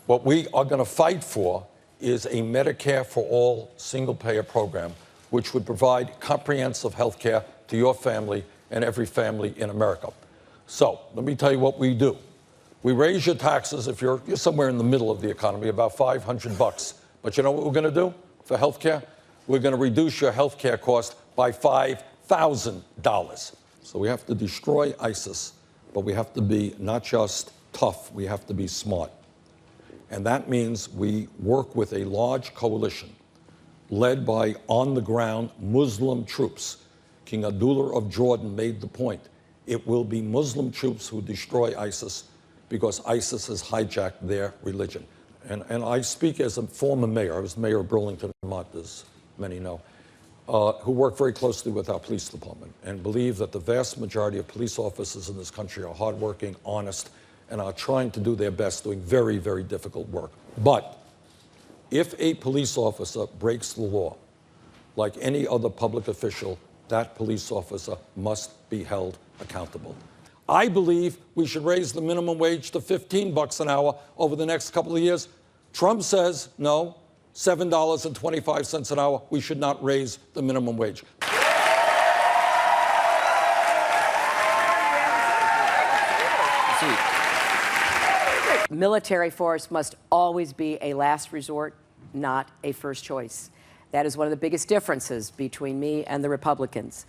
What we are going to fight for is a Medicare for all single-payer program, which would provide comprehensive health care to your family and every family in America. So let me tell you what we do. We raise your taxes if you're somewhere in the middle of the economy, about $500. But you know what we're going to do for health care? We're going to reduce your health care cost by $5,000. So we have to destroy ISIS, but we have to be not just tough, we have to be smart. And that means we work with a large coalition led by on-the-ground Muslim troops. King Abdullah of Jordan made the point. It will be Muslim troops who destroy ISIS because ISIS has hijacked their religion. And I speak as a former mayor. I was mayor of Burlington, Vermont, as many know, who worked very closely with our police department and believe that the vast majority of police officers in this country are hardworking, honest, and are trying to do their best, doing very, very difficult work. But if a police officer breaks the law, like any other public official, that police officer must be held accountable. I believe we should raise the minimum wage to $15 an hour over the next couple of years. Trump says, no, $7.25 an hour. We should not raise the minimum wage. Military force must always be a last resort, not a first choice. That is one of the biggest differences between me and the Republicans.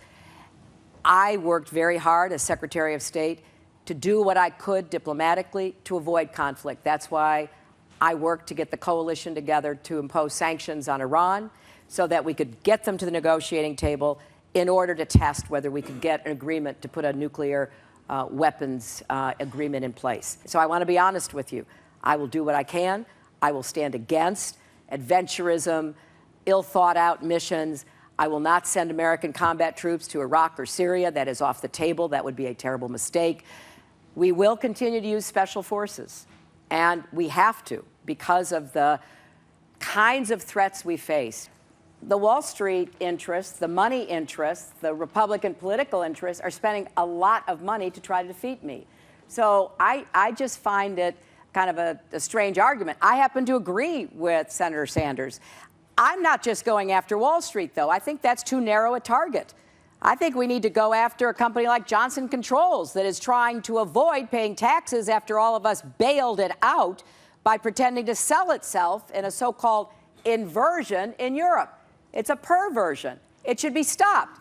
I worked very hard as Secretary of State to do what I could diplomatically to avoid conflict. That's why I worked to get the coalition together to impose sanctions on Iran so that we could get them to the negotiating table in order to test whether we could get an agreement to put a nuclear weapons agreement in place. So I want to be honest with you. I will do what I can. I will stand against adventurism, ill-thought-out missions. I will not send American combat troops to Iraq or Syria. That is off the table. That would be a terrible mistake. We will continue to use special forces, and we have to because of the kinds of threats we face. The Wall Street interests, the money interests, the Republican political interests are spending a lot of money to try to defeat me. So I just find it kind of a strange argument. I happen to agree with Senator Sanders. I'm not just going after Wall Street, though. I think that's too narrow a target. I think we need to go after a company like Johnson Controls that is trying to avoid paying taxes after all of us bailed it out by pretending to sell itself in a so-called inversion in Europe. It's a perversion. It should be stopped.